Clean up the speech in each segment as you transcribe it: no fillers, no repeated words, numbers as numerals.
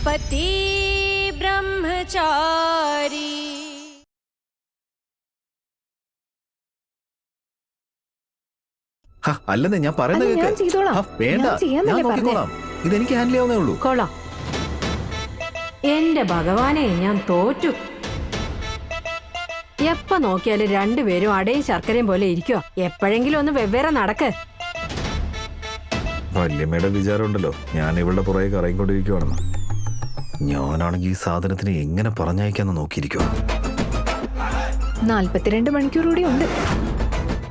पति ब्रह्मचारी। അല്ലെന്നേ ഞാൻ പറയുന്നത് വേണ്ട, ഞാൻ നോക്കിക്കോളാം. ഇതെനിക്ക് ഹാൻഡിൽ ചെയ്യാവുന്നേ ഉള്ളൂ. കൊള്ളാം. എന്റെ ഭഗവാനെ, ഞാൻ തോറ്റു. എപ്പ നോക്കിയാലും രണ്ടുപേരും അടയും ശർക്കരയും പോലെ ഇരിക്കുക. എപ്പോഴെങ്കിലും ഒന്ന് വെവ്വേറെ നടക്ക്. വല്യമ്മയുടെ വിചാരമുണ്ടല്ലോ ഞാൻ ഇവളുടെ പുറകെ കറങ്ങിക്കൊണ്ടിരിക്കുവാണെന്ന്. ഞാനാണെങ്കിൽ ഈ സാധനത്തിന് എങ്ങനെ പറഞ്ഞയക്കാന്ന് നോക്കിയിരിക്കുക. 42 മണിക്കൂർ കൂടി ഉണ്ട്.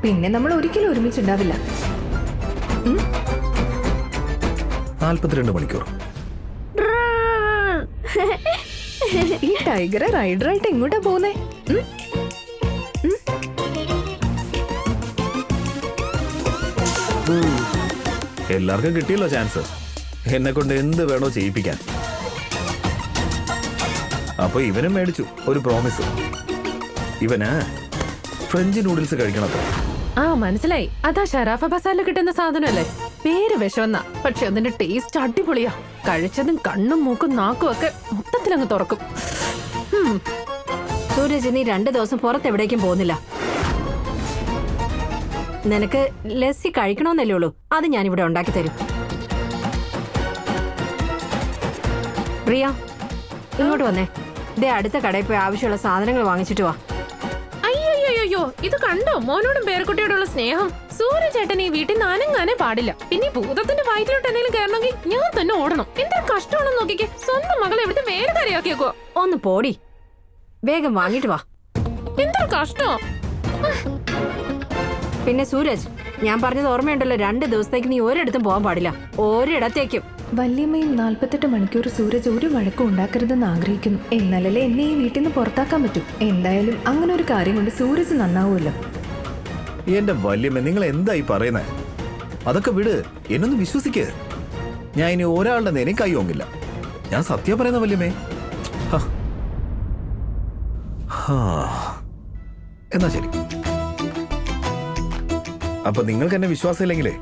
പിന്നെ നമ്മൾ ഒരിക്കലും ഒരുമിച്ചുണ്ടാവില്ല. 42 മണിക്കൂർ. ഈ ടൈഗറെ റൈഡറായിട്ട് എങ്ങോട്ടാ പോകുന്നേ? എല്ലാവർക്കും കിട്ടിയല്ലോ ചാൻസ്. എന്നെ കൊണ്ട് എന്ത് വേണോ ചെയ്യിപ്പിക്കാൻ. അപ്പൊ ഇവനും മേടിച്ചു ഒരു പ്രോമിസ്. ഇവന് ഫ്രഞ്ച് നൂഡിൽസ് കഴിക്കണം. ആ മനസ്സിലായി. അതാ ഷറാഫ ബസാറിൽ കിട്ടുന്ന സാധനല്ലേ? പേര് വിഷമെന്ന, പക്ഷെ അതിന്റെ ടേസ്റ്റ് അടിപൊളിയാ. കഴിച്ചതും കണ്ണും മൂക്കും നാക്കും ഒക്കെ മൊത്തത്തിലങ്ങ് തുറക്കും. സൂരജ്, നീ 2 ദിവസം പുറത്തെവിടേക്കും പോകുന്നില്ല. നിനക്ക് ലസ്സി കഴിക്കണമെന്നല്ലേ ഉള്ളൂ. അത് ഞാനിവിടെ ഉണ്ടാക്കി തരും. പ്രിയ, ഇങ്ങോട്ട് വന്നേ. ദേ അടുത്ത കടയിൽ പോയി ആവശ്യമുള്ള സാധനങ്ങൾ വാങ്ങിച്ചിട്ട് വാ. അയ്യോ, ഇത് കണ്ടോ മോനോടും പേരക്കുട്ടിയോടുള്ള സ്നേഹം? സൂര്യചേട്ടൻ ഈ വീട്ടിൽ നിന്ന് അനങ്ങാനേ പാടില്ല. പിന്നെ ഭൂതത്തിന്റെ വയറ്റിലോട്ട് എന്തെങ്കിലും കയറണമെങ്കിൽ ഞാൻ തന്നെ ഓടണം. എന്താ കഷ്ടമാണെന്ന് നോക്കിക്കേ. സ്വന്തം മകളെ ഇവിടുത്തെ വേലക്കാരിയാക്കിയേക്കോ. ഒന്ന് പോടി, വേഗം വാങ്ങിട്ട് വാ. എന്താ കഷ്ടോ? പിന്നെ സൂരജ്, ഞാൻ പറഞ്ഞത് ഓർമ്മയുണ്ടല്ലോ, 2 ദിവസത്തേക്ക് നീ ഒരിടത്തും പോകാൻ പാടില്ല. ഒരിടത്തേക്കും. വല്യമ്മയും 48 മണിക്കൂർ സൂരജ് ഒരു വഴക്കം ഉണ്ടാക്കരുതെന്ന് ആഗ്രഹിക്കുന്നു. എന്നാലല്ലേ എന്നെ ഈ വീട്ടിൽ നിന്ന് പുറത്താക്കാൻ പറ്റൂ. എന്തായാലും അങ്ങനെ ഒരു കാര്യം കൊണ്ട് സൂരജ് നന്നാവുമല്ലോ. എന്റെ വല്യമ്മ, നിങ്ങൾ എന്തായി പറയുന്നേ? അതൊക്കെ വിട്, എന്നൊന്ന് വിശ്വസിക്ക്. ഞാൻ ഇനി ഒരാളുടെ നേരം കൈ ഓങ്ങില്ല. ഞാൻ സത്യം പറയുന്ന വല്യമ്മേ. എന്നാ ശരി. അപ്പൊ നിങ്ങൾക്ക് എന്നെ വിശ്വാസമില്ലെങ്കിലേ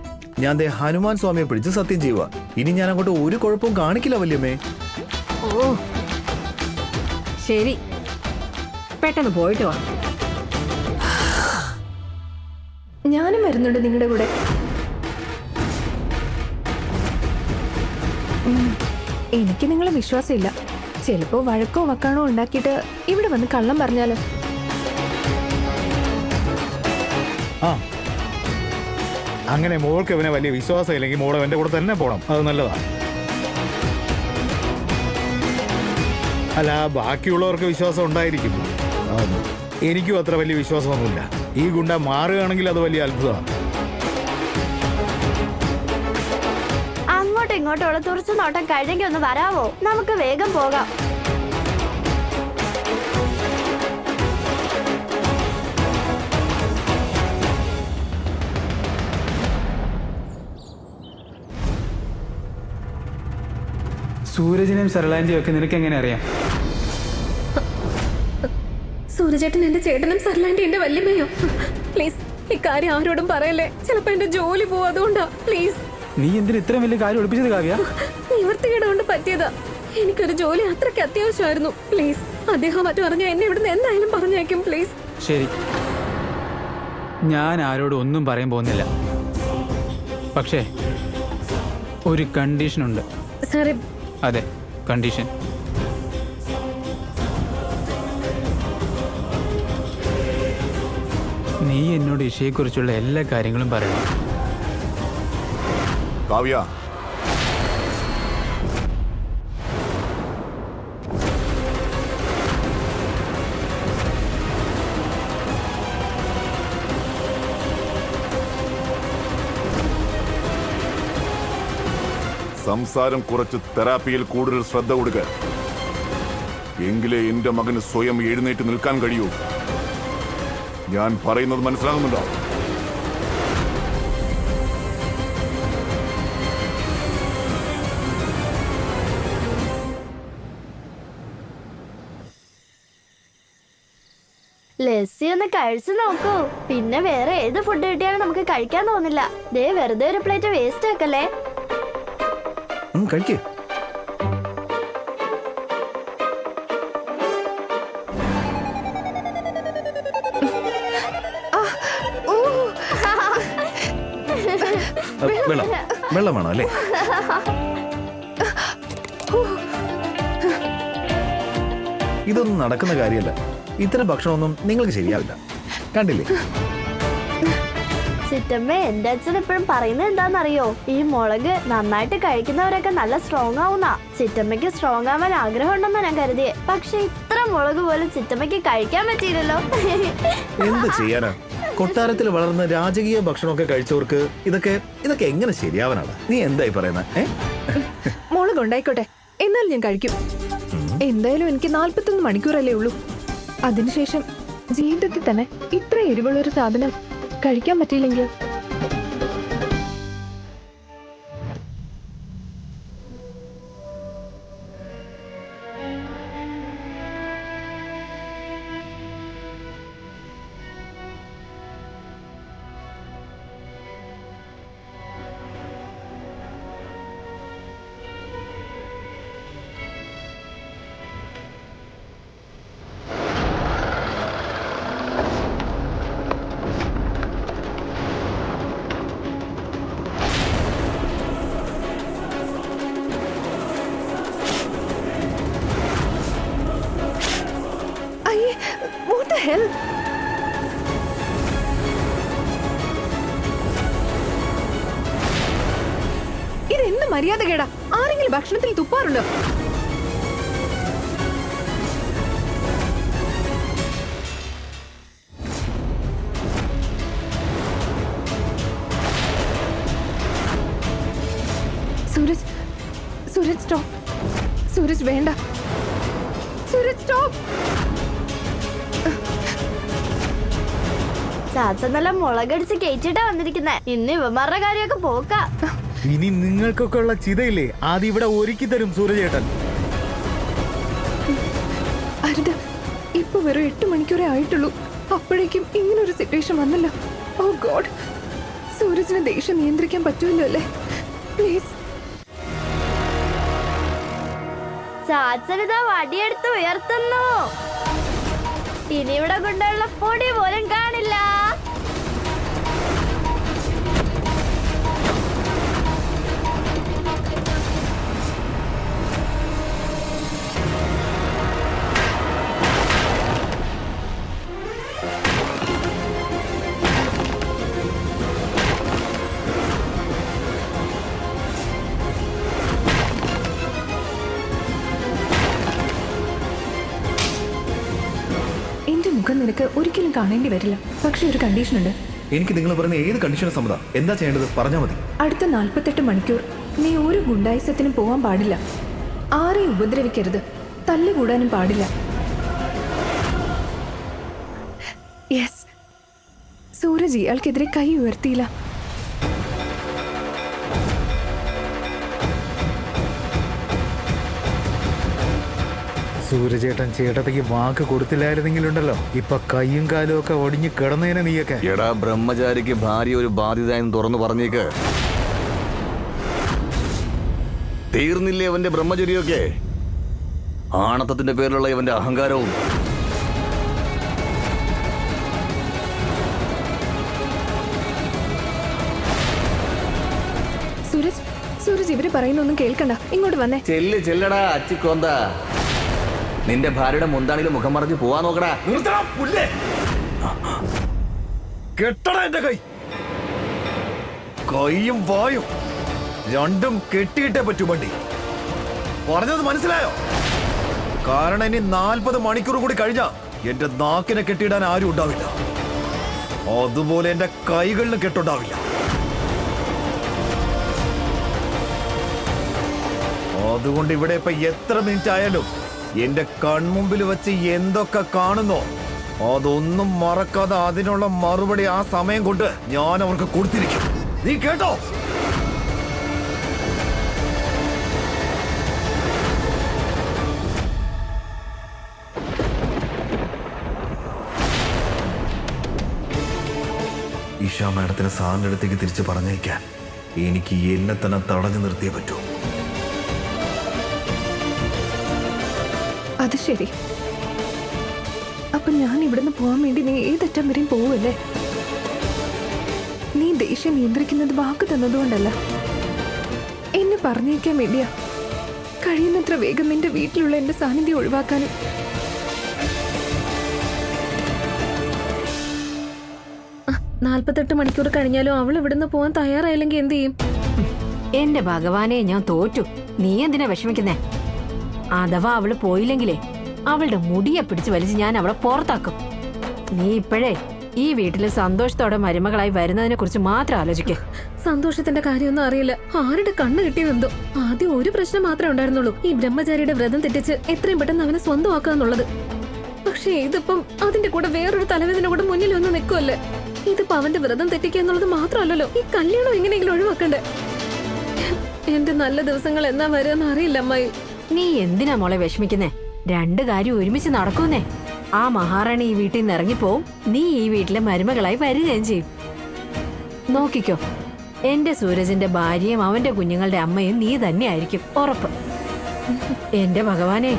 ഞാൻ ദേ ഹനുമാൻ സ്വാമിയെ പിടിച്ച് സത്യം ചെയ്യുക. ഇനി ഞാൻ അങ്ങോട്ട് ഒരു കുഴപ്പവും കാണിക്കില്ല വല്യമ്മേ. ഓ ശരി, പെട്ടെന്ന് പോയിട്ട് വാ. ഞാനും വരുന്നുണ്ട് നിങ്ങളുടെ കൂടെ. എനിക്ക് നിങ്ങളെ വിശ്വാസമില്ല. ചിലപ്പോ വഴക്കോ വക്കാണോ ഉണ്ടാക്കിയിട്ട് ഇവിടെ വന്ന് കള്ളം പറഞ്ഞാലോ? അങ്ങനെ മോൾക്ക് ഇവനെ വലിയ വിശ്വാസം ഇല്ലെങ്കിൽ മോളെ എന്റെ കൂടെ തന്നെ പോണം. അത് നല്ലതാണ്. അല്ല, ബാക്കിയുള്ളവർക്ക് വിശ്വാസം ഉണ്ടായിരിക്കും. എനിക്കും അത്ര വലിയ വിശ്വാസമൊന്നുമില്ല. ഈ ഗുണ്ട മാറുകയാണെങ്കിൽ അത് വലിയ അത്ഭുതമാണ്. അങ്ങോട്ടും ഇങ്ങോട്ടുള്ള തുറച്ചു നോട്ടം കഴിഞ്ഞെങ്കിൽ ഒന്ന് വരാവോ? നമുക്ക് വേഗം പോകാം. സൂരജിനെയും സരളാന്റെയും ഒക്കെ നിനക്ക് എങ്ങനെ അറിയാം? സൂരജേട്ടൻ എന്റെ ചേട്ടനും സരളാന്റി എന്റെ വല്യമ്മയോ? പ്ലീസ് ഈ കാര്യം ആരോടും പറയല്ലേ. ചിലപ്പോ എന്റെ ജോലി പോവും. അതുകൊണ്ടാ. പ്ലീസ്. നീ എന്തിന് ഇത്രയും വലിയ കാര്യം ഒളിപ്പിച്ചത് കാവ്യ? നിവർത്തികേട് കൊണ്ട് പറ്റിയതാ. എനിക്കൊരു ജോലി അത്രയ്ക്ക് അത്യാവശ്യമായിരുന്നു. പ്ലീസ്, അദ്ദേഹം മറ്റു പറഞ്ഞാൽ എന്നെ ഇവിടുന്ന് എന്തായാലും പറഞ്ഞേക്കും. പ്ലീസ്. ശരി, ഞാൻ ആരോടും ഒന്നും പറയാൻ പോകുന്നില്ല. പക്ഷേ ഒരു കണ്ടീഷൻ ഉണ്ട്. സാറേ. അതെ, കണ്ടീഷൻ. നീ എന്നോട് ഇഷയെക്കുറിച്ചുള്ള എല്ലാ കാര്യങ്ങളും പറയണം. കാവ്യ, സംസാരം കുറച്ച് തെറാപ്പിയിൽ കൂടുതൽ ശ്രദ്ധ കൊടുക്കുക. എങ്കിലേ എന്റെ മകന് സ്വയം എഴുന്നേറ്റ് നിൽക്കാൻ കഴിയൂ. ഞാൻ പറയുന്നത് മനസ്സിലാകുന്നുണ്ടോ? ലസ്സി ഒന്ന് കഴിച്ചു നോക്കൂ. പിന്നെ വേറെ ഏത് ഫുഡ് കിട്ടിയാലും നമുക്ക് കഴിക്കാൻ തോന്നില്ല. ദേ വെറുതെ ഒരു പ്ലേറ്റ് വേസ്റ്റ് ആക്കല്ലേ. കഴിക്കേ. വെള്ളം വേണോ അല്ലേ? ഇതൊന്നും നടക്കുന്ന കാര്യമല്ല. ഇത്തരം ഭക്ഷണമൊന്നും നിങ്ങൾക്ക് ശരിയാവില്ല. കണ്ടില്ലേ? ചിറ്റമ്മ, എന്റെ അച്ഛൻ എപ്പോഴും പറയുന്നത് എന്താണെന്നറിയോ? ഈ മുളക് നന്നായിട്ട് കഴിക്കുന്നവരൊക്കെ നല്ല സ്ട്രോങ് ആവുന്നാ. ചിറ്റമ്മയ്ക്ക് സ്ട്രോങ് ആവാൻ ആഗ്രഹം ഉണ്ടെന്നാ ഞാൻ കരുതിയേ. പക്ഷെ ഇത്ര മുളക് പോലും ചിറ്റമ്മയ്ക്ക് കഴിക്കാൻ പറ്റിയില്ലല്ലോ. എന്ത് ചെയ്യാനാ? കൊട്ടാരത്തിൽ വളർന്ന രാജകീയ ഭക്ഷണമൊക്കെ കഴിച്ചവർക്ക് ഇതൊക്കെ എങ്ങനെ ശരിയാവാനാണ്? നീ എന്തായി പറയുന്നത്? മുളക് ഉണ്ടായിക്കോട്ടെ, എന്നാലും ഞാൻ കഴിക്കും. എന്തായാലും എനിക്ക് 41 മണിക്കൂറല്ലേ ഉള്ളൂ. അതിനുശേഷം ജീവിതത്തിൽ തന്നെ ഇത്ര എരിവുള്ളൊരു സാധനം കഴിക്കാൻ പറ്റിയില്ലെങ്കിൽ what the hell? ഇതെന്ത് മര്യാദകേടാ? ആരെങ്കിലും ഭക്ഷണത്തിൽ തുപ്പാറുണ്ടോ? സൂരജ് സ്റ്റോപ്പ്. സൂരജ് വേണ്ട. സൂരജ് സ്റ്റോപ്പ്. ചാച്ച നല്ല മുളകടിച്ച് കയറ്റിട്ടാ വന്നിരിക്കുന്നേ. ഇന്ന് ഇവന്മാരുടെ കാര്യമൊക്കെ പോക്കാ. ഇനി നിങ്ങൾക്കൊക്കെ ഉള്ള ചിതയില്ലേ ആദ്യം ഇവിടെ ഒരുക്കി തരും സൂരജേട്ടൻ. അരുത്, ഇപ്പൊ വെറും 8 മണിക്കൂറേ ആയിട്ടുള്ളൂ. അപ്പോഴേക്കും ഇങ്ങനൊരു സിറ്റുവേഷൻ വന്നല്ലോ. ഓ ഗോഡ്, സൂരജിന് ദേഷ്യം നിയന്ത്രിക്കാൻ പറ്റുമല്ലോ അല്ലേ? പ്ലീസ്. ചാച്ചനിതാ വടിയെടുത്ത് ഉയർത്തുന്നു. ഇനി ഇവിടെ കൊണ്ടുള്ള പൊടി പോലും കാണില്ല. മുഖം നിനക്ക് ഒരിക്കലും കാണേണ്ടി വരില്ല. പക്ഷെ ഒരു കണ്ടീഷൻ ഉണ്ട്. എനിക്ക് നിങ്ങൾ പറയുന്ന ഏത് കണ്ടീഷനും സമ്മതം. എന്താ ചെയ്യേണ്ടത് പറഞ്ഞാൽ മതി. അടുത്ത 48 മണിക്കൂർ നീ ഒരു ഗുണ്ടായുസത്തിനും പോവാൻ പാടില്ല. ആരെയും ഉപദ്രവിക്കരുത്. തല്ലുകൂടാനും പാടില്ല. യെസ്, സൂരജ് ഇയാൾക്കെതിരെ കൈ ഉയർത്തിയില്ല. സൂരജേട്ടൻ ചേട്ടത്തേക്ക് വാക്ക് കൊടുത്തില്ലായിരുന്നെങ്കിലുണ്ടല്ലോ ഇപ്പൊ കയ്യും കാലും ഒക്കെ ഒടിഞ്ഞ് കിടന്നേനെ നീയൊക്കെ. എടാ, ബ്രഹ്മചാരിക്ക് ഭാര്യ ഒരു ബാധ്യത എന്ന് തുറന്നു പറഞ്ഞേക്ക്. തീർന്നില്ലേ അവന്റെ ബ്രഹ്മചര്യമൊക്കെ? ആണത്തത്തിന്റെ പേരിലുള്ള ഇവന്റെ അഹങ്കാരവും. സൂരജ് ഇവര് പറയുന്നൊന്നും കേൾക്കണ്ട, ഇങ്ങോട്ട് വന്നേ. ചെല്ലടാ അച്ചിക്കോന്ത. നിന്റെ ഭാര്യയുടെ മുന്താണിയിൽ മുഖം മറിഞ്ഞ് പോവാൻ നോക്കടാ. കെട്ടടാ എന്റെ കൈയും വായും രണ്ടും കെട്ടിയിട്ടേ പറ്റൂ വണ്ടി. പറഞ്ഞത് മനസ്സിലായോ? കാരണം ഇനി 40 മണിക്കൂർ കൂടി കഴിഞ്ഞാ എന്റെ നാക്കിനെ കെട്ടിയിടാൻ ആരും ഉണ്ടാവില്ല. അതുപോലെ എന്റെ കൈകളിലും കെട്ടുണ്ടാവില്ല. അതുകൊണ്ട് ഇവിടെ ഇപ്പൊ എത്ര മിനിറ്റ് ആയാലും എന്റെ കൺമുമ്പിൽ വെച്ച് എന്തൊക്കെ കാണുന്നോ അതൊന്നും മറക്കാതെ അതിനുള്ള മറുപടി ആ സമയം കൊണ്ട് ഞാൻ അവർക്ക് കൊടുത്തിരിക്കും. നീ കേട്ടോ? ഇഷ മാഡത്തിന് സാറിന്റെ അടുത്തേക്ക് തിരിച്ച് പറഞ്ഞയക്കാൻ എനിക്ക് എന്നെ തന്നെ തടഞ്ഞു നിർത്തിയേ പറ്റൂ. അത് ശരി. അപ്പൊ ഞാൻ ഇവിടുന്ന് പോവാൻ വേണ്ടി നീ ഏതറ്റം വരെയും പോവല്ലേ? നീ ദേഷ്യം നിയന്ത്രിക്കുന്നത് വാക്ക് തന്നതുകൊണ്ടല്ല, എന്നെ പറഞ്ഞേക്കാൻ വേണ്ടിയാ. കഴിയുന്നത്ര വേഗം നിന്റെ വീട്ടിലുള്ള എന്റെ സാന്നിധ്യം ഒഴിവാക്കാനും. ആ, 48 മണിക്കൂർ കഴിഞ്ഞാലും അവൾ ഇവിടുന്ന് പോകാൻ തയ്യാറായില്ലെങ്കിൽ എന്ത് ചെയ്യും? എന്റെ ഭഗവാനെ, ഞാൻ തോറ്റു. നീ എന്തിനാ വിഷമിക്കുന്നേ? അഥവാ അവള് പോയില്ലെങ്കിലേ അവളുടെ മുടിയെ പിടിച്ച് വലിച്ച് ഞാൻ അവളെ പുറത്താക്കും. നീ ഇപ്പോഴേ ഈ വീട്ടില് സന്തോഷത്തോടെ മരുമകളായി വരുന്നതിനെ കുറിച്ച് മാത്രം ആലോചിക്കേ. സന്തോഷത്തിന്റെ കാര്യമൊന്നും അറിയില്ല. ആരുടെ കണ്ണ് കിട്ടിയതെന്തോ. ആദ്യം ഒരു പ്രശ്നം മാത്രമേ ഉണ്ടായിരുന്നുള്ളൂ, ഈ ബ്രഹ്മചാരിയുടെ വ്രതം തെറ്റിച്ച് എത്രയും പെട്ടെന്ന് അവനെ സ്വന്തമാക്കുക എന്നുള്ളത്. പക്ഷെ ഇതിപ്പം അതിന്റെ കൂടെ വേറൊരു തലവേദന കൂടെ മുന്നിൽ വന്ന് നിൽക്കുമല്ലേ. ഇതിപ്പോ അവന്റെ വ്രതം തെറ്റിക്കുക എന്നുള്ളത് മാത്രമല്ലല്ലോ, ഈ കല്യാണം എങ്ങനെയെങ്കിലും ഒഴിവാക്കണ്ടേ. എന്റെ നല്ല ദിവസങ്ങൾ എന്നാ വരുമെന്ന് അറിയില്ല അമ്മായി. നീ എന്തിനാ മോളെ വിഷമിക്കുന്നേ? രണ്ട് കാര്യം ഒരുമിച്ച് നടക്കുന്നേ. ആ മഹാറാണി ഈ വീട്ടിൽ നിന്ന് ഇറങ്ങിപ്പോവും, നീ ഈ വീട്ടിലെ മരുമകളായി വരികയും ചെയ്യും. നോക്കിക്കോ, എന്റെ സൂരജിന്റെ ഭാര്യയും അവന്റെ കുഞ്ഞുങ്ങളുടെ അമ്മയും നീ തന്നെയായിരിക്കും, ഉറപ്പ്. എന്റെ ഭഗവാനെ,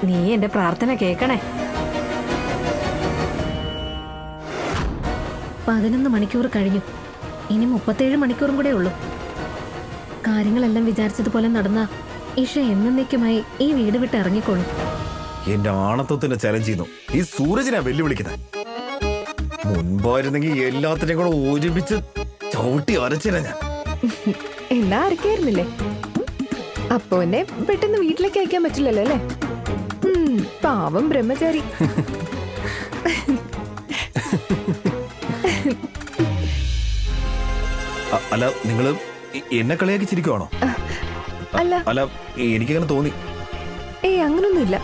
നീ എന്റെ പ്രാർത്ഥന കേൾക്കണേ. 11 മണിക്കൂർ കഴിഞ്ഞു. ഇനി 37 മണിക്കൂറും കൂടെ ഉള്ളൂ. കാര്യങ്ങളെല്ലാം വിചാരിച്ചതുപോലെ നടന്ന ഇഷ എന്നേക്കുമായി ഈ വീട് വിട്ട് ഇറങ്ങിക്കോളും. എന്റെ ആണത്വത്തിന്റെ ചലഞ്ച് ചെയ്യുന്നു ഈ സൂരജിനെ വെല്ലുവിളിക്കുന്നത്. മുൻപായിരുന്നെങ്കിൽ എല്ലാത്തിനെയും കൂടെ ഒരുമിച്ച് ചവിട്ടി അരച്ചില്ല ഞാൻ. എന്നാ അരക്കായിരുന്നില്ലേ? അപ്പൊ എന്നെ പെട്ടെന്ന് വീട്ടിലേക്ക് അയക്കാൻ പറ്റില്ലല്ലോ അല്ലേ? പാവം ബ്രഹ്മചാരി. അല്ല, നിങ്ങള് എന്നെ കളിയാക്കി ചിരിക്കുവാണോ? അല്ല അല്ല, എനിക്കങ്ങനെ തോന്നി. അങ്ങനൊന്നുമില്ല.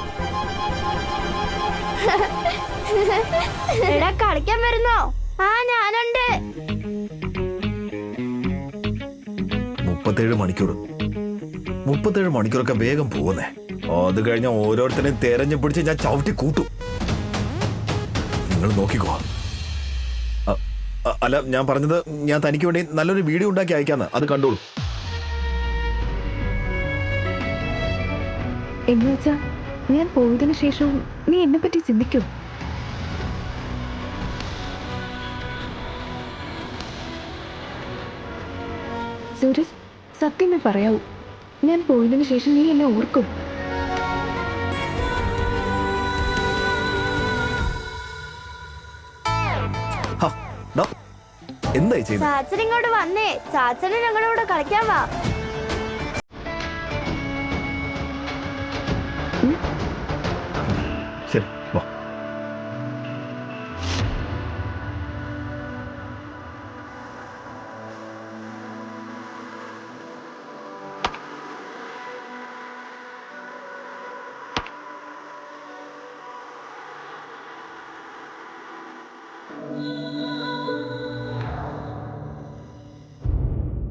എടാ, കളിക്കാൻ വരുന്നോ? ആ, ഞാനുണ്ട്. 37 മണിക്കൂർ 37 മണിക്കൂറൊക്കെ വേഗം പോകുന്നേ. അത് കഴിഞ്ഞ ഓരോരുത്തരെയും തെരഞ്ഞു പിടിച്ച് ഞാൻ ചവിട്ടി കൂട്ടും. നിങ്ങൾ നോക്കിക്കോ. അല്ല, ഞാൻ പറഞ്ഞത് ഞാൻ തനിക്ക് വേണ്ടി നല്ലൊരു വീഡിയോ ഉണ്ടാക്കി അയക്കാന്ന്, അത് കണ്ടോളൂ. എന്നുവെച്ചാ ഞാൻ പോയതിനു ശേഷവും നീ എന്നെ പറ്റി ചിന്തിക്കും. സൂരജ്, സത്യമേ പറയാവൂ, ഞാൻ പോയതിനു ശേഷം നീ എന്നെ ഓർക്കും. എന്തായി ചെയ്യുന്നത്? ചാച്ചൻ ഇങ്ങോട്ട് വന്നേ. ചാച്ചന് ഞങ്ങളുടെ കൂടെ കളിക്കാൻ വാ. ശരി, വാ.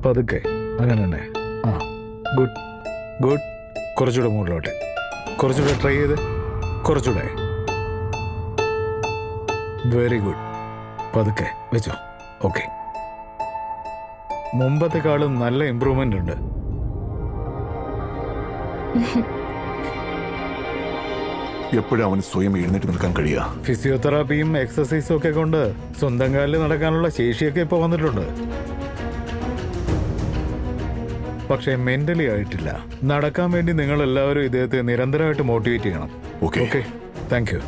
പതുക്കെ, അങ്ങനെ തന്നെ. ആ, ഗുഡ് ഗുഡ്. കുറച്ചുകൂടെ മുകളിലോട്ട്, കുറച്ചുകൂടെ ട്രൈ ചെയ്ത്, കുറച്ചുകൂടെ. Very good. പതുക്കെ വെച്ചോ. ഓക്കെ, മുമ്പത്തെക്കാളും നല്ല ഇമ്പ്രൂവ്മെന്റ് ഉണ്ട്. എപ്പോഴും അവന് സ്വയം എഴുന്നേറ്റ് നിൽക്കാൻ കഴിയുക. ഫിസിയോതെറാപ്പിയും എക്സസൈസും ഒക്കെ കൊണ്ട് സ്വന്തം കാലിൽ നടക്കാനുള്ള ശേഷിയൊക്കെ ഇപ്പോൾ വന്നിട്ടുണ്ട്. പക്ഷേ മെന്റലി ആയിട്ടില്ല. നടക്കാൻ വേണ്ടി നിങ്ങൾ എല്ലാവരും ഇദ്ദേഹത്തെ നിരന്തരമായിട്ട് മോട്ടിവേറ്റ് ചെയ്യണം. Okay, thank you.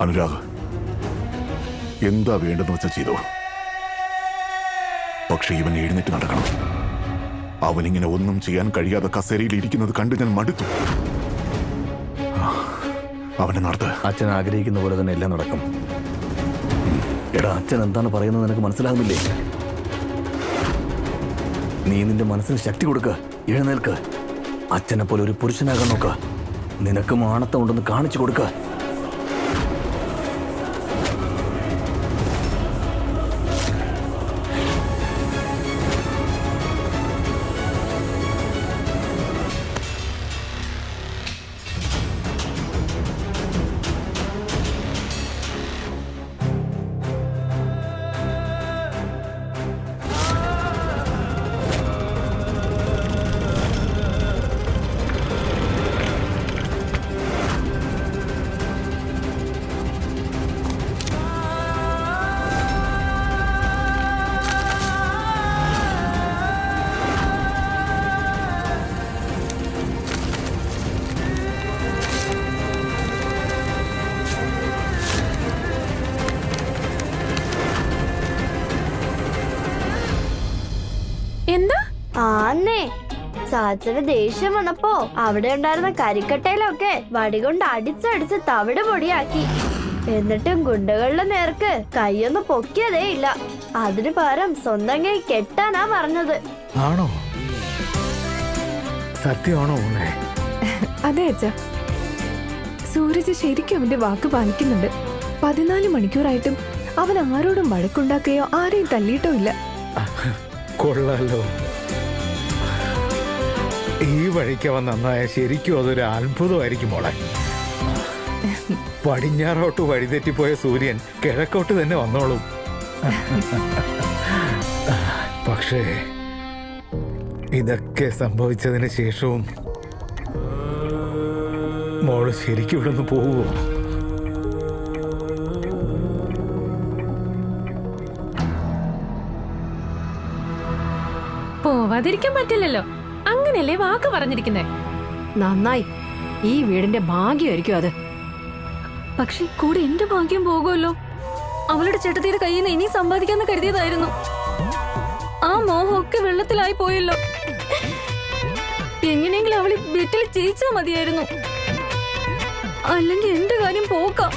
അനുരാഗ്, എന്താ വേണ്ടെന്ന് വെച്ചാൽ ചെയ്തോ. പക്ഷെ ഇവൻ എഴുന്നേറ്റ് നടക്കണം. അവനിങ്ങനെ ഒന്നും ചെയ്യാൻ കഴിയാതെ കസേരയിൽ ഇരിക്കുന്നത് കണ്ട് ഞാൻ മടുത്തു. അവനെ നടത്ത്. അച്ഛൻ ആഗ്രഹിക്കുന്ന പോലെ തന്നെ എല്ലാം നടക്കും. എടാ, അച്ഛൻ എന്താണ് പറയുന്നത് നിനക്ക് മനസ്സിലാകുന്നില്ലേ? നീ നിന്റെ മനസ്സിന് ശക്തി കൊടുക്ക, എഴുന്നേൽക്ക്. അച്ഛനെ പോലെ ഒരു പുരുഷനാകാൻ നോക്ക. നിനക്ക് ആണത്തം ഉണ്ടെന്ന് കാണിച്ചു കൊടുക്ക. എന്താ? ആന്നേ, ചാച്ചന് ദേഷ്യം വന്നപ്പോ അവിടെ ഉണ്ടായിരുന്ന കരിക്കട്ടയിലൊക്കെ വടികൊണ്ട് അടിച്ചടിച്ച് തവിട് പൊടിയാക്കി. എന്നിട്ടും ഗുണ്ടകളുടെ നേർക്ക് കൈയൊന്നും പൊക്കിയതേ ഇല്ല. അതിന് പകരം സ്വന്തം കൈ കെട്ടാനാ പറഞ്ഞത്. ആണോ? സത്യമാണോ മോളെ? അതെ അച്ഛാ, സൂരജ് ശരിക്കും അവന്റെ വാക്ക് പാലിക്കുന്നുണ്ട്. 14 മണിക്കൂറായിട്ടും അവൻ ആരോടും വഴക്കുണ്ടാക്കുകയോ ആരെയും തല്ലിയിട്ടോ ഇല്ല. കൊള്ളാലോ. ഈ വഴിക്ക് അവൻ നന്നായ ശരിക്കും അതൊരു അത്ഭുതമായിരിക്കും മോളെ. പടിഞ്ഞാറോട്ട് വഴിതെറ്റിപ്പോയ സൂര്യൻ കിഴക്കോട്ട് തന്നെ വന്നോളും. പക്ഷേ ഇതൊക്കെ സംഭവിച്ചതിന് ശേഷവും മോള് ശരിക്കും ഇവിടെ നിന്ന് പോവുമോ? പോവാതിരിക്കാൻ പറ്റില്ലല്ലോ. അങ്ങനെയല്ലേ വാക്ക് പറഞ്ഞിരിക്കുന്നേ. നന്നായി. ഈ വീടിന്റെ ഭാഗ്യമായിരിക്കും അത്. പക്ഷെ കൂടെ എന്റെ ഭാഗ്യം പോകുമല്ലോ. അവളുടെ ചേട്ടത്തിയുടെ കയ്യിൽ നിന്ന് ഇനി സമ്പാദിക്കാന്ന് കരുതിയതായിരുന്നു. ആ മോഹമൊക്കെ വെള്ളത്തിലായി പോയല്ലോ. എങ്ങനെയെങ്കിലും അവള് വീട്ടിൽ ജയിച്ചാ മതിയായിരുന്നു. അല്ലെങ്കിൽ എന്റെ കാര്യം പോക്കാം.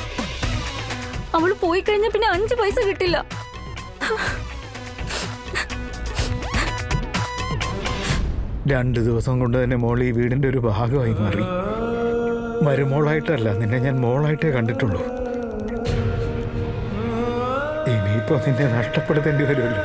അവള് പോയി കഴിഞ്ഞാൽ പിന്നെ 5 പൈസ കിട്ടില്ല. രണ്ട് ദിവസം കൊണ്ട് തന്നെ മോൾ ഈ വീടിന്റെ ഒരു ഭാഗമായി മാറി. മരുമോളായിട്ടല്ല, നിന്നെ ഞാൻ മോളായിട്ടേ കണ്ടിട്ടുള്ളൂ. ഇനിയിപ്പോ നിന്നെ നഷ്ടപ്പെടുത്തേണ്ടി വരുമല്ലോ.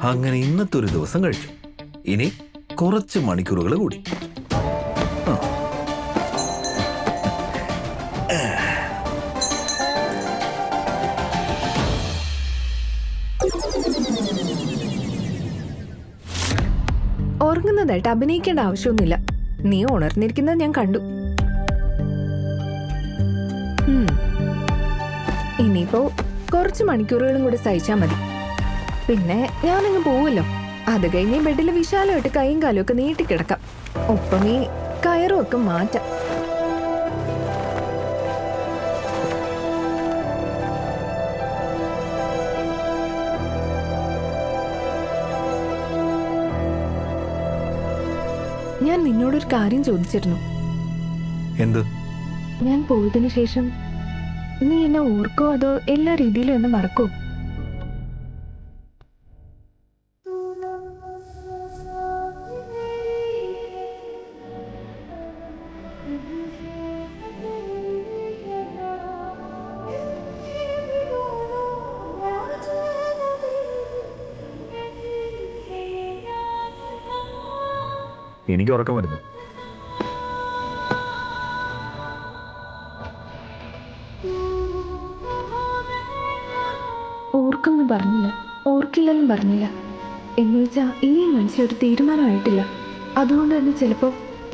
അങ്ങനെ ഇന്നത്തെ ഒരു ദിവസം കഴിച്ചു. ഇനി കുറച്ച് മണിക്കൂറുകൾ കൂടി. ഉറങ്ങുന്നതായിട്ട് അഭിനയിക്കേണ്ട ആവശ്യമൊന്നുമില്ല. നീ ഉണർന്നിരിക്കുന്നത് ഞാൻ കണ്ടു. ഇനിയിപ്പോ കുറച്ച് മണിക്കൂറുകളും കൂടി സഹിച്ചാ മതി. പിന്നെ ഞാനങ്ങ് പോവുമല്ലോ. അത് കഴിഞ്ഞ് ബെഡിൽ വിശാലമായിട്ട് കൈയും കാലും ഒക്കെ നീട്ടിക്കിടക്കാം. ഒപ്പം ഈ കയറും ഒക്കെ മാറ്റാം. ഞാൻ നിന്നോടൊരു കാര്യം ചോദിച്ചിരുന്നു. എന്ത്? ഞാൻ പോയതിനു ശേഷം നീ എന്നെ ഓർക്കോ അതോ എല്ലാ രീതിയിലും എന്നെ മറക്കോ? എനിക്ക് ഉറക്കം വരുന്നു. ഓർക്കൊന്നും പറഞ്ഞില്ല, ഓർക്കില്ലെന്നും പറഞ്ഞില്ല. എന്ന് വെച്ചാൽ ഇനി മനസ്സിലൊരു തീരുമാനമായിട്ടില്ല. അതുകൊണ്ട് തന്നെ ചിലപ്പോൾ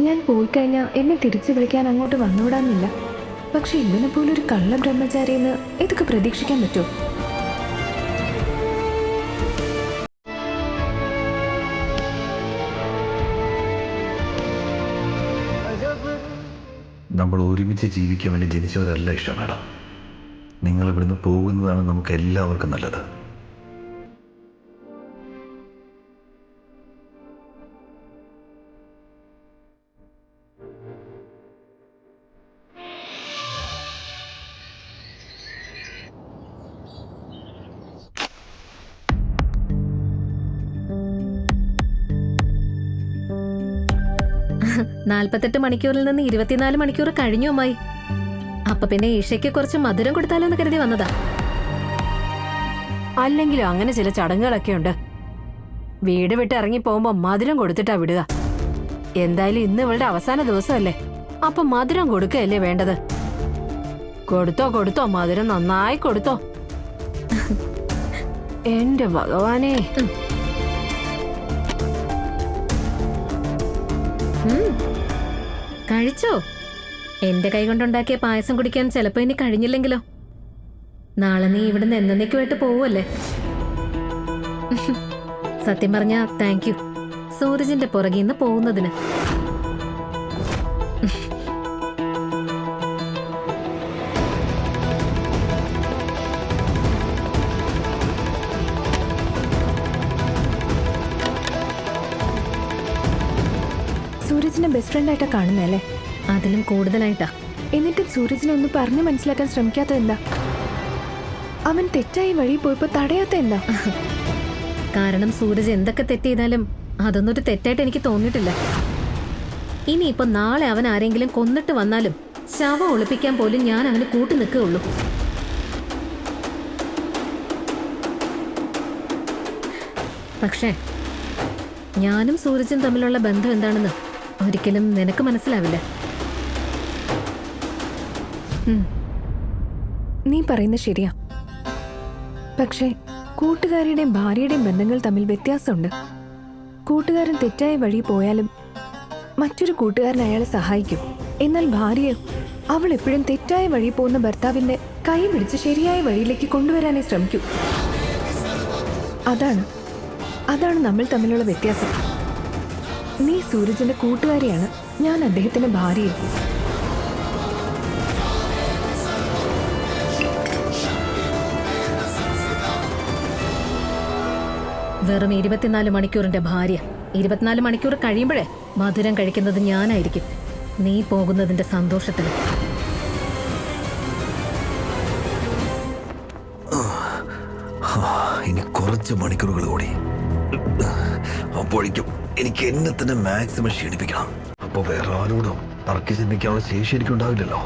ഞാൻ പോയി കഴിഞ്ഞാൽ എന്നെ തിരിച്ചു വിളിക്കാൻ അങ്ങോട്ട് വന്നുവിടാന്നില്ല. പക്ഷെ ഇവനെ പോലൊരു കള്ള ബ്രഹ്മചാരിന്ന് ഇതൊക്കെ പ്രതീക്ഷിക്കാൻ പറ്റുമോ? നമ്മൾ ഒരുമിച്ച് ജീവിക്കാൻ വേണ്ടി ജനിച്ചവരല്ല ഇഷ്ടം മേഡം. നിങ്ങൾ ഇവിടുന്ന് പോകുന്നതാണ് നമുക്ക് എല്ലാവർക്കും നല്ലത്. നാൽപ്പത്തെട്ട് മണിക്കൂറിൽ നിന്ന് 24 മണിക്കൂർ കഴിഞ്ഞു അമ്മായി. അപ്പൊ പിന്നെ ഈഷയ്ക്ക് കുറച്ച് മധുരം കൊടുത്താലോ എന്ന് കരുതി വന്നതാ. അല്ലെങ്കിലും അങ്ങനെ ചില ചടങ്ങുകളൊക്കെ ഉണ്ട്. വീട് വിട്ട് ഇറങ്ങി പോകുമ്പോ മധുരം കൊടുത്തിട്ടാ വിടുക. എന്തായാലും ഇന്ന് ഇവളുടെ അവസാന ദിവസമല്ലേ, അപ്പൊ മധുരം കൊടുക്കല്ലേ വേണ്ടത്. കൊടുത്തോ കൊടുത്തോ, മധുരം നന്നായി കൊടുത്തോ. എന്റെ ഭഗവാനേ. കഴിച്ചോ? എന്റെ കൈ കൊണ്ടുണ്ടാക്കിയ പായസം കുടിക്കാൻ ചിലപ്പോ ഇനി കഴിഞ്ഞില്ലെങ്കിലോ? നാളെ നീ ഇവിടുന്ന് എന്നേക്കുമായിട്ട് പോവല്ലേ? സത്യം പറഞ്ഞാ താങ്ക് യു, സൂരജിന്റെ പുറകിൽ നിന്ന് പോകുന്നതിന്. സൂരജിനെ ബെസ്റ്റ് ഫ്രണ്ട് ആയിട്ടാ കാണുന്നല്ലേ? അതിലും കൂടുതലായിട്ടാ. എന്നിട്ടും സൂരജിനെ ഒന്ന് പറഞ്ഞു മനസ്സിലാക്കാൻ ശ്രമിക്കാത്ത എന്താ? അവൻ തെറ്റായി വഴി പോയപ്പോ തടയാത്ത എന്താ? കാരണം സൂരജ് എന്തൊക്കെ തെറ്റ് ചെയ്താലും അതൊന്നും ഒരു തെറ്റായിട്ട് എനിക്ക് തോന്നിയിട്ടില്ല. ഇനിയിപ്പോ നാളെ അവൻ ആരെങ്കിലും കൊന്നിട്ട് വന്നാലും ശവം ഒളിപ്പിക്കാൻ പോലും ഞാൻ അവന് കൂട്ടു നിൽക്കുകയുള്ളൂ. പക്ഷേ ഞാനും സൂരജും തമ്മിലുള്ള ബന്ധം എന്താണെന്ന് ഒരിക്കലും നിനക്ക് മനസ്സിലാവില്ല. നീ പറയുന്നത് ശരിയാ. പക്ഷേ കൂട്ടുകാരിയുടെയും ഭാര്യയുടെയും ബന്ധങ്ങൾ തമ്മിൽ വ്യത്യാസമുണ്ട്. കൂട്ടുകാരൻ തെറ്റായ വഴി പോയാലും മറ്റൊരു കൂട്ടുകാരൻ അയാളെ സഹായിക്കും. എന്നാൽ ഭാര്യയോ അവൾ എപ്പോഴും തെറ്റായ വഴി പോകുന്ന ഭർത്താവിന്റെ കൈ പിടിച്ച് ശരിയായ വഴിയിലേക്ക് കൊണ്ടുവരാനേ ശ്രമിക്കൂ. അതാണ് നമ്മൾ തമ്മിലുള്ള വ്യത്യാസം. നീ സൂരജിന്റെ കൂട്ടുകാരിയാണ്, ഞാൻ അദ്ദേഹത്തിന്റെ ഭാര്യയും. വെറും 24 മണിക്കൂറിന്റെ ഭാര്യ. 24 മണിക്കൂർ കഴിയുമ്പോഴേ മധുരം കഴിക്കുന്നത് ഞാനായിരിക്കും, നീ പോകുന്നതിന്റെ സന്തോഷത്തിൽ. ഇനി കുറച്ച് മണിക്കൂറുകൾ കൂടി, അപ്പോഴേക്കും എനിക്ക് എന്നെ തന്നെ മാക്സിമം ക്ഷീണിപ്പിക്കണം. അപ്പൊ വേറെ ആരോടും തർക്കി ചിന്തിക്കാനുള്ള ശേഷി എനിക്കുണ്ടാവില്ലല്ലോ.